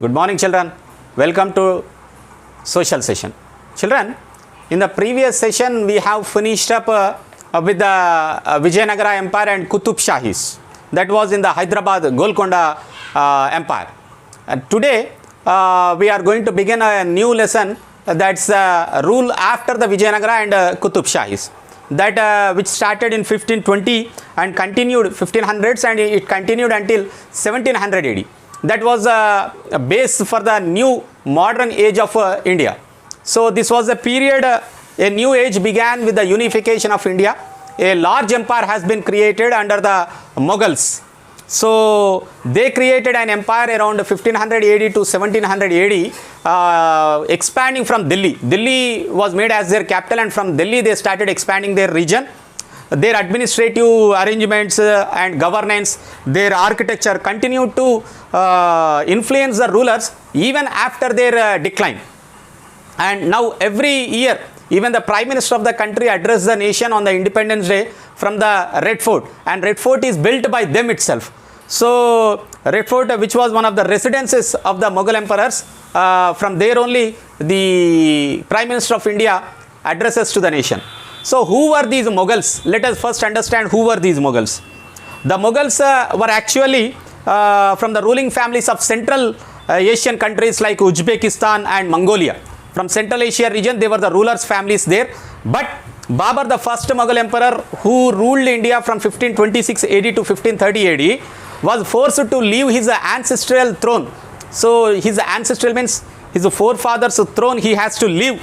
Good morning, children. Welcome to social session. Children, in the previous session we have finished up with the Vijayanagara Empire and Qutub Shahis. That was in the Hyderabad Golconda Empire. Today we are going to begin a new lesson, that's rule after the Vijayanagara and Qutub Shahis. That which started in 1520 and continued 1500s and it continued until 1700 AD. That was a base for the new modern age of India. So this was a period, a new age began with the unification of India. A large empire has been created under the Mughals. So they created an empire around 1500 AD to 1700 AD, expanding from Delhi. Delhi was made as their capital, and from Delhi they started expanding their region. Their administrative arrangements and governance, their architecture continued to influence the rulers even after their decline. And now every year, even the Prime Minister of the country addressed the nation on the Independence Day from the Red Fort, and Red Fort is built by them itself. So Red Fort, which was one of the residences of the Mughal emperors, from there only the Prime Minister of India addresses to the nation. So who were these Mughals? Let us first understand who were these Mughals. The Mughals were actually from the ruling families of Central Asian countries like Uzbekistan and Mongolia. From Central Asia region, they were the rulers' families there. But Babur, the first Mughal emperor who ruled India from 1526 AD to 1530 AD, was forced to leave his ancestral throne. So his ancestral means his forefathers' throne he has to leave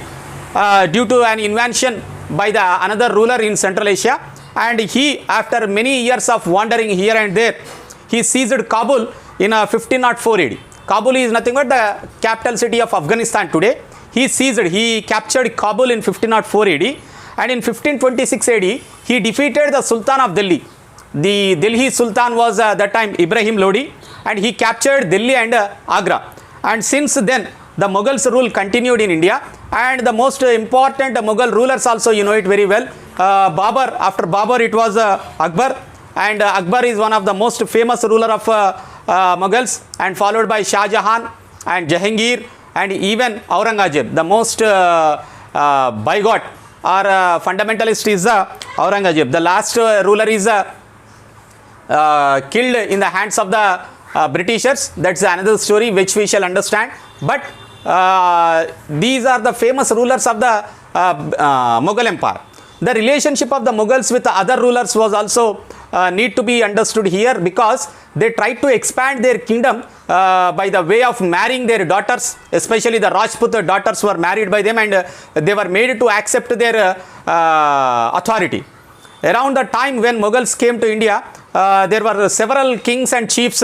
due to an invention by the another ruler in Central Asia. And he, after many years of wandering here and there, he seized Kabul in 1504 AD. Kabul is nothing but the capital city of Afghanistan today. He captured Kabul in 1504 AD, and in 1526 AD he defeated the Sultan of Delhi. The Delhi Sultan was that time Ibrahim Lodi, and he captured Delhi and Agra. And since then the Mughals rule continued in India, and the most important Mughal rulers also, you know it very well. Babur, after Babur it was Akbar, and Akbar is one of the most famous ruler of Mughals, and followed by Shah Jahan and Jahangir and even Aurangzeb. The most bigot or fundamentalist is Aurangzeb. The last ruler is killed in the hands of the Britishers. That's another story which we shall understand. But these are the famous rulers of the Mughal Empire. The relationship of the Mughals with the other rulers was also need to be understood here, because they tried to expand their kingdom by the way of marrying their daughters. Especially the Rajput daughters were married by them, and they were made to accept their authority. Around the time when Mughals came to India, there were several kings and chiefs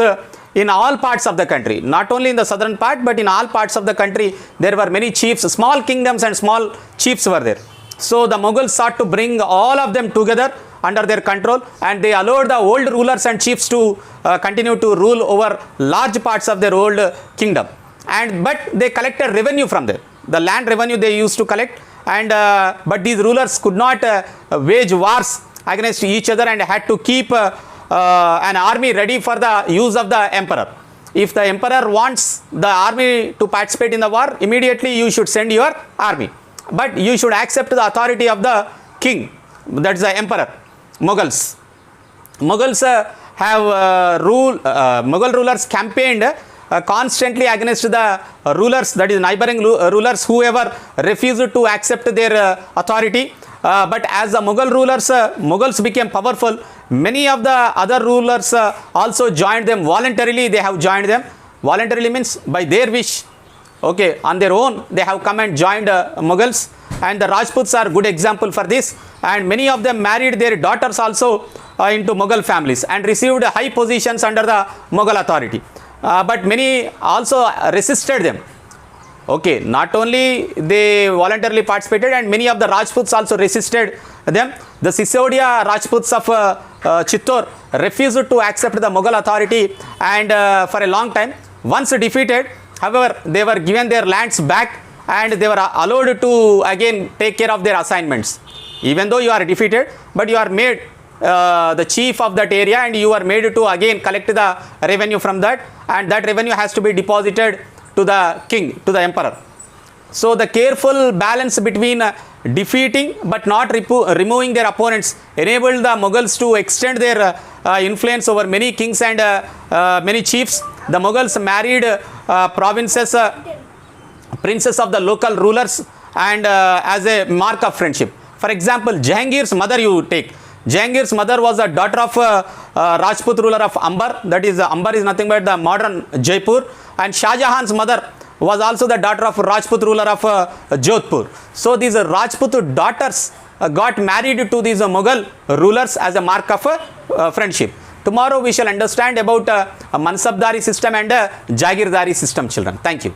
in all parts of the country. Not only in the southern part, but in all parts of the country there were many chiefs. Small kingdoms and small chiefs were there. So the Mughals sought to bring all of them together under their control, and they allowed the old rulers and chiefs to continue to rule over large parts of their old kingdom. But they collected revenue from there. The land revenue they used to collect, and but these rulers could not wage wars against each other, and had to keep an army ready for the use of the emperor. If the emperor wants the army to participate in the war, immediately you should send your army. But you should accept the authority of the king, that's the emperor. Mughals have Mughal rulers campaigned constantly against the rulers, that is neighboring rulers, whoever refused to accept their authority. But as the Mughals became powerful, many of the other rulers also joined them voluntarily. They have joined them. Voluntarily means by their wish. Okay, on their own they have come and joined Mughals, and the Rajputs are good example for this. And many of them married their daughters also into Mughal families and received high positions under the Mughal authority. But many also resisted them. Okay, not only they voluntarily participated, and many of the Rajputs also resisted them. The Sisodia Rajputs of Chittor refused to accept the Mughal authority, and for a long time, once defeated, however, they were given their lands back, and they were allowed to again take care of their assignments. Even though you are defeated, but you are made the chief of that area, and you are made to again collect the revenue from that, and that revenue has to be deposited to the king, to the emperor. So the careful balance between defeating but not removing their opponents enabled the Mughals to extend their influence over many kings and many chiefs. The Mughals married princes of the local rulers and as a mark of friendship. For example, Jahangir's mother you take. Jahangir's mother was a daughter of Rajput ruler of Amber. That is, Amber is nothing but the modern Jaipur. And Shah Jahan's mother was also the daughter of Rajput ruler of Jodhpur. So these Rajput daughters got married to these Mughal rulers as a mark of friendship. Tomorrow we shall understand about Mansabdari system and Jagirdari system, children. Thank you.